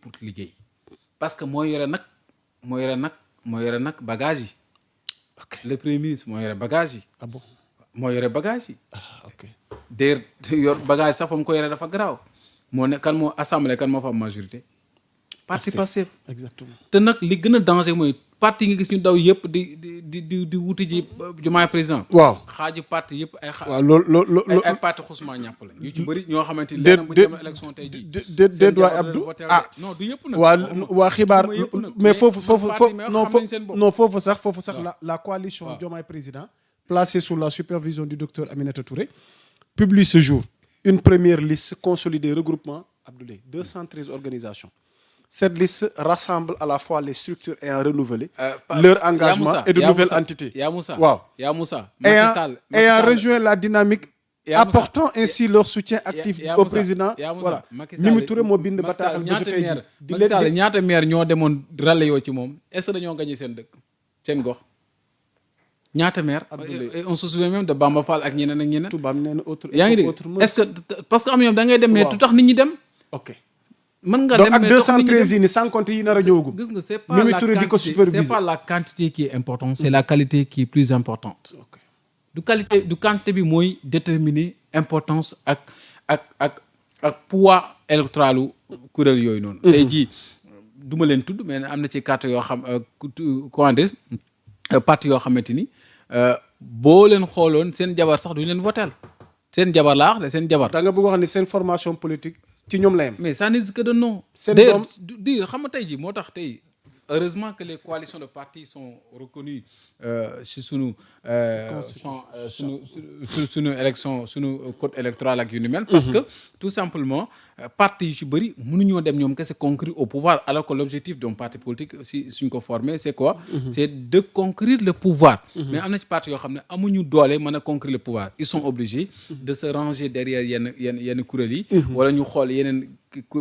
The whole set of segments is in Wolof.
pour liggéey parce que moo yore nag bagage yi. Le premier ministre moo yore bagage yi. ah bon moo yore bagage yi. ok d'ailleurs yor bagage sax fa mu ko yore dafa garaaw moo ne kan moo assemblée kan moo fa am majorité. parti Pastef exactement. te nag li gën a danger mooy parti yi nga gis ñu daw yëpp di wuti ji Diomaye président. waaw xaaju parti yëpp ay. waaw loolu ay parti xusuma ñàpp la ñu ci bëri ñoo xamante ni. lenn bu ñu demoon élection tey jii. déet waay Abdou non du yëpp nag. waa xibaar mais foofu non foofu sax la coalition Diomaye président placée sous la supervision du docteur Aminata Touré publie ce jour une première liste consolidée regroupement Abdoulaye 213 organisations. Cette liste rassemble à la fois les structures ayant renouvelé leur engagement et de nouvelles entités. Wow. Ayant rejoint la dynamique, apportant ainsi leur soutien actif au président. Voilà. Mimi Touré moo bind bataaxal ba tey di Macky Sall ñaata maire ñoo demoon rale yoo ci moom est-ce que dañoo gagné seen dëkk seen gox ñaata maire on se souvient même de Bamba Fall ak ñeneen. tubaab nee na autre yaa ngi dégg est-ce que parce que am ñoom da ngay dem mais tu tax nit ñi dem. ok. mën nga donc dem ak mais 213 yi ni sans compter yi nar a ñëwagum. gis nga c'est pas la quantité qui est importante c'est la qualité qui est plus importante. du quantité bi mooy déterminer importance ak poids électoralu kuréel yooyu noonu. tey jii du ma leen tudd mais am na ci carte yoo xam comment dire parti yoo xamante ni boo leen xooloon seen jabar sax duñu leen votel seen jabar laa wax de seen jabar. da nga bëgg wax ni seen formation politique. ci ñoom la yem mais ça n'est que de non. seen doom di xam nga tey jii moo tax tey heureusement que les coalitions de partis sont reconnues ci sunu élection sunu code électoral ak yu ni mel. parce que tout simplement parti yu ci bëri mënuñoo dem ñoom kese concourir au pouvoir alors que l'objectif d'un parti politique si suñ ko formé c'est quoi. C'est de conquérir le pouvoir. mais am na ci parti yoo xam ne amuñu doole mën a conquérir le pouvoir ils sont obligés de se ranger derrière yenn kuréel yi. wala ñu xool yeneen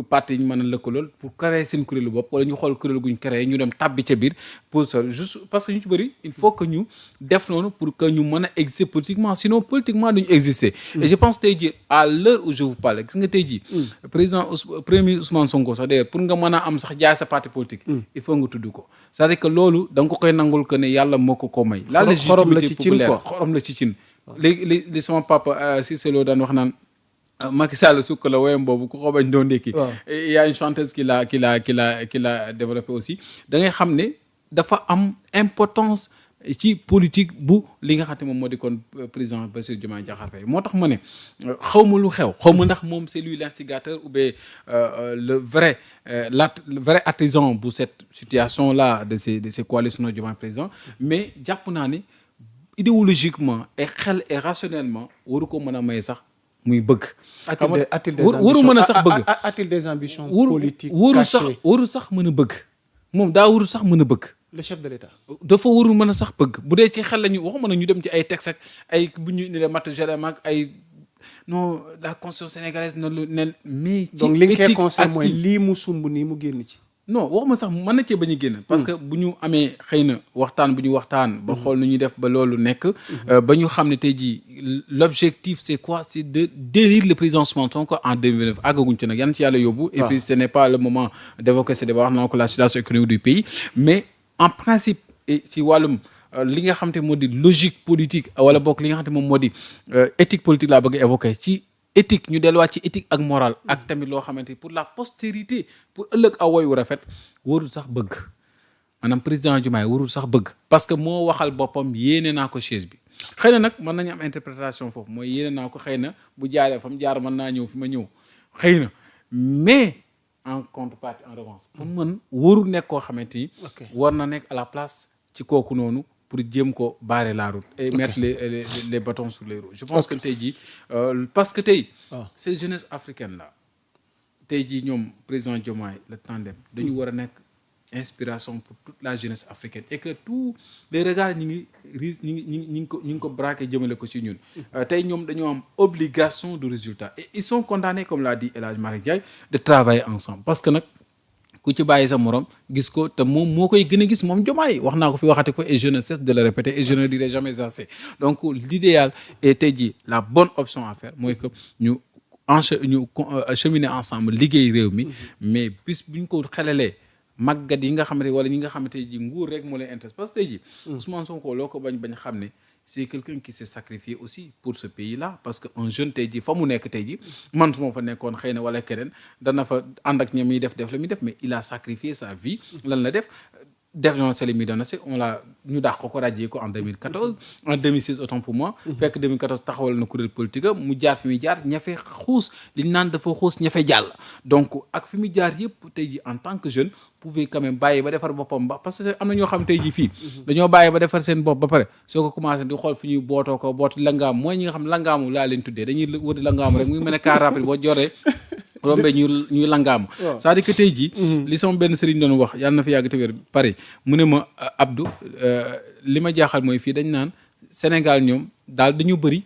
parti yi ñu mën a lëkkalool pour créer seen kuréelu bopp wala ñu xool kuréel guñ créé ñu dem tàbbi ca biir pour ça juste parce que ñu ci bëri il faut que ñu def noonu pour que ñu mën a exister politiquement sinon politiquement duñu exister. et je pense tey jii à l'heure où je vous parle gis nga tey jii. premier Ousmane Sonko sax d'ailleurs pour nga mën a am sax jaay sa parti politique. il faut nga tudd ko c'est-à-dire que loolu da nga ko koy nangul que ne yàlla moo ko may. la légitimité populaire xorom la ci cin. léegi li sama papa Cissé Lo daan wax naan. Macky Sall sukk la woyam boobu ku ko bañ doon ndékki. Il y a une chanteuse qui l'a développé aussi da ngay xam ne dafa am importance ci politique bu li nga xam ne moom moo di kon président Bassirou Diomaye Diakhar Faye moo tax ma ne xaw ma lu xew xaw ma ndax moom c'est lui l'instigateur ou bien le vrai artisan bu cette situation là de ces coalitions de Diomaye président mais jàpp naa ne idéologiquement et xel et rationnellement waru ko mën a may sax muy bëgg. waru mën a sax bëgg. a-t-il des ambitions politiques cachées waru sax mën a bëgg moom daa waru sax mën a bëgg. le chef de l'État. dafa warul mën a sax bëgg bu dee ci xel la ñu waxuma na ñu dem ci ay textes ak ay bu ñu indilee matt Jérém ak ay non la constitution sénégalaise noonu nen mais. ci donc li nga koy conseil mooy lii mu sumb nii mu génn ci. non waxuma sax mën na cee bañ a génn. parce que bu ñu amee xëy na waxtaan bu ñu waxtaan. ba xool nu ñuy def ba loolu nekk. ba ñu xam ne tey jii l'objectif c'est quoi c'est de d'élire le président Ousmane Sonko en 2029 àggaguñ ci nag yan ci yàlla yóbbu. et puis ce n'est pas le moment d'évoquer ce débat wax naa ko la situation économique du pays mais en principe et ci wàllum li nga xam te moo di logique politique wala bokk li nga xam te moom moo di éthique politique laa bëgg a évoquer ci. éthique ñu delluwaat ci éthique ak morale ak tamit loo xamante pour la postérité pour ëllëg a woy wu rafet warul sax bëgg maanaam président Diomaye warul sax bëgg parce que moo waxal boppam yéene naa ko chaise bi xëy na nag mën nañu am interprétation foofu mooy yéene naa ko xëy na bu jaaree fa mu jaar mën naa ñëw fi ma ñëw xëy na mais en contrepartie en revanche pour mën warul nekk koo xamante ni war na nekk à la place ci kooku noonu pour jéem ko barrer la route et mettre les bâtons sur les roues je pense que tey jii parce que tey ces jeunesse africaine là tey jii ñoom président Diomaye le tandem dañu war a nekk inspiration pour toute la jeunesse africaine et que tous les regards ñi ngi ko braqué jëmale ko ci ñun tey ñoom dañoo am obligation de résultat et ils sont condamnés comme l'a dit El Hadj Malick Ndiaye de travailler ensemble parce que nag ku ci bàyyi sa morom gis ko te moom moo koy gën a gis moom Diomaye wax naa ko fi waxati ko et je ne cesse de le répéter et je ne le dirai jamais assez donc l'idéal est tey jii la bonne option à faire mooy que ñu cheminer ensemble liggéey réew mi mais bis bu ñu ko xelalee màggat yi nga xamante wala ñi nga xamante ji nguur rek moo leen intéresse parce que tey ji Ousmane Sonko loo ko bañ xam ne c'est quelqu'un qui s'est sacrifié aussi pour ce pays-là parce que un jeune tey ji fa mu nekk tey ji man su ma fa nekkoon xëy na wala keneen dana fa ànd ak ña muy def la muy def mais il a sacrifié sa vie lan la def dénoncé li muy dénoncé ñu daax ko radié ko en 2014 en 2016 autant pour moi fekk 2014 taxawal na kuréel politique mu jaar fi muy jaar ñafe xuus li ñu naan dafa xuus ñafe jàll donc ak fi muy jaar yëpp tey ji en tant que jeune pouvait quand même bàyyi ba defar boppam ba parce que am na ñoo xam tey ji fii dañoo bàyyi ba defar seen bopp ba pare soo ko commencé di xool fi ñuy bootoo ko booti langaam mooy ñi nga xam langaamu laa leen tuddee dañuy wëti langaamu rek muy mel ne car rapide boo joree rombee ñuy langaamu c'est-à-dire que tey jii li sama benn sëriñ doon wax yàlla na fi yàgg te wér Paris mu ne ma Abdou li ma jaaxal mooy fii dañ naan Sénégal ñoom daal dañu bëri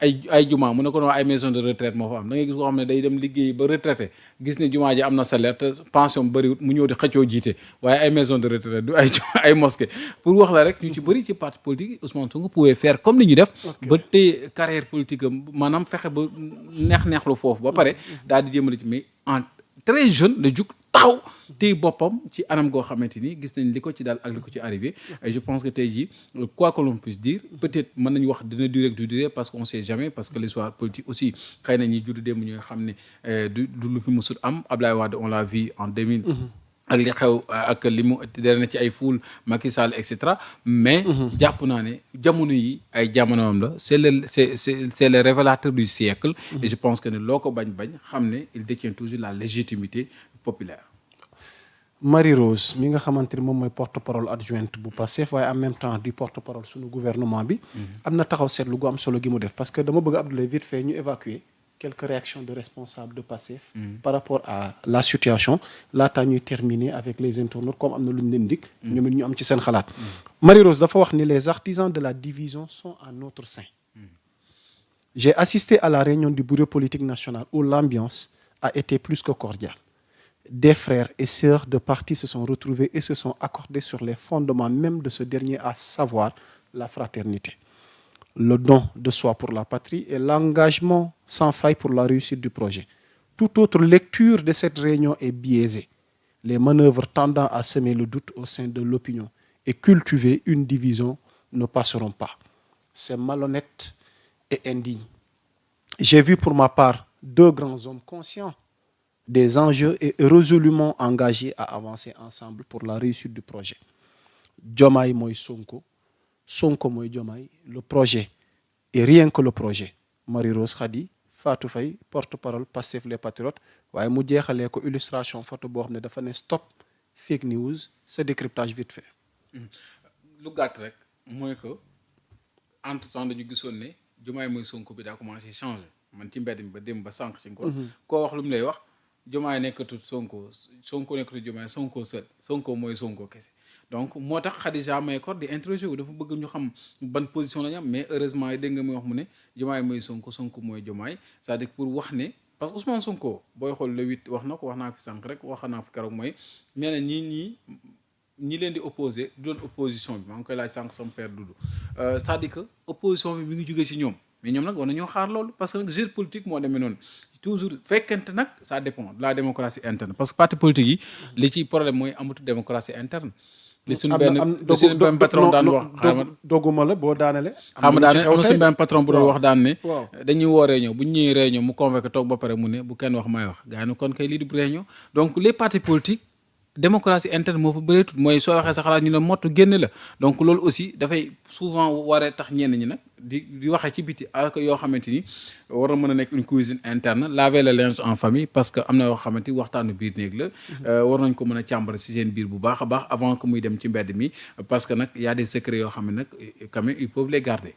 ay jumaa mu ne ko noonu ay maison de retraite moo fa am da ngay gis koo xam ne day dem liggéey ba retraité gis ne jumaa ji am na salaire te pension bëriwut mu ñëw di xëccoo jiite waaye ay maison de retraite du ay mosquée pour wax la rek ñu ci bëri ci parti politique Ousmane Sonko pouvait faire comme ni ñu def ba tey carrière politique am maanaam fexe ba neex-neexlu foofu ba pare daal di jëmale ci mais en très jeune la jug taxaw tey boppam ci anam goo xamante ni gis nañ li ko ci daal ak li ko ci arrivé et je pense que tey jii quoi que l'on puisse dire peut-être mën nañu wax dina durer du durer parce qu'on sait jamais parce que l'histoire politique aussi xëy na ñi juddu démb ñooy xam ne du lu fi musut am Abdoulaye Wade on l'a vu en 2000 ak li xew ak li mu dere na ci ay foule Macky Sall et cetera mais jàpp naa ne jamono yi ay jamonoom la c'est le révélateur du siècle et je pense que ne loo ko bañ xam ne il détient toujours la légitimité populaire. Marie-Rose mi nga xamante ni moom mooy porte-parole adjointe bu Pastef waaye en même temps di porte-parole suñu gouvernement bi am na taxaw seetlu gu am solo gi mu def parce que dama bëgg Abdoulaye vite fait ñu évacuer quelques réactions de responsables de Pastef par rapport à la situation laataa ñuy terminer avec les internautes comme am na lu ñu leen dig ñoom it ñu am ci seen xalaat Marie-Rose dafa wax ni les artisans de la division sont à notre sein. J'ai assisté à la réunion du bureau politique national où l'ambiance a été plus que cordiale. Des frères et sœurs de partis se sont retrouvés et se sont accordés sur les fondements même de ce dernier, à savoir la fraternité, le don de soi pour la patrie et l'engagement sans faille pour la réussite du projet. Toute autre lecture de cette réunion est biaisée. Les manœuvres tendant à semer le doute au sein de l'opinion et cultiver une division ne passeront pas. C'est malhonnête et indigne. J'ai vu pour ma part deux grands hommes conscients des enjeux et résolument engagés à avancer ensemble pour la réussite du projet. Diomaye mooy Sonko, Sonko mooy Diomaye, le projet et rien que le projet. Marie-Rose Khady Fatou Faye porte-parole Pastef les Patriotes waaye mu jeexalee ko illustration photo boo xam ne dafa ne stop fake news ce décryptage vite fait. lu gàtt rek mooy que entre temps dañu gisoon ne Diomaye mooy Sonko bi daa commencé changer man ci mbedd mi ba dem ba sànq ci ngoon. koo wax lu mu lay wax. Diomaye nekkatul Sonko nekkatul Diomaye Sonko seul Sonko mooy Sonko kese donc moo tax Khadija Mahécor di interroger wu dafa bëgg ñu xam ban position la ñu am mais heureusement dégg nga muy wax mu ne Diomaye mooy Sonko mooy Diomaye c'est-à-dire pour wax ne parce que Ousmane Sonko booy xool le 8 wax na ko wax naa fi sànq rek wax naa fi keroog mooy nee na ñi leen di opposé du doon opposition bi maa ngi koy laaj sànq sama père Doudou c'est-à-dire que opposition bi mi ngi jógee ci ñoom mais ñoom nag war nañoo xaar loolu parce que nag jeu politique moo demee noonu toujours fekkente nag ça dépend de la démocratie interne parce que parti politique yi li ci problème mooy amatu démocratie interne. li suñu benn patron daan wax. dogguma la boo daanale. am na suñu benn patron bu doon wax daan ne. dañuy woo réunion bu ñu ñëwee réunion mu convoqué toog ba pare mu ne bu kenn wax may wax gars yi ne kon kay lii du réunion donc les partis politiques. démocratie interne moo fa bëreetut mooy soo waxee sa xalaat ñu ne mottu génn la donc loolu aussi dafay souvent waree tax ñenn ñi nag di waxee ci biti ak yoo xamante ni war na mën a nekk une cuisine interne laver le linge en famille parce que am na yoo xamante ni waxtaanu biir néeg la war nañ ko mën a càmbar si seen biir bu baax a baax avant que muy dem ci mbedd mi parce que nag y a des secrets yoo xam ne nag quand même ils peuvent les garder.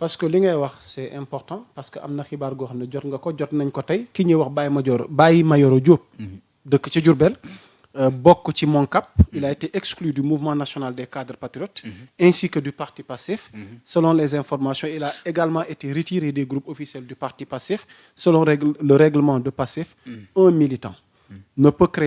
parce que li ngay wax c'est important parce que am na xibaar goo xam ne jot nañ ko tey ki ñuy wax Baye Mayoro Diop dëkk ca Diourbel bokk ci Moncap il a été exclu du mouvement national des cadres patriotes ainsi que du parti Pastef selon les informations il a également été retiré des groupes officiels du parti Pastef selon le règlement de Pastef un militant ne peut créer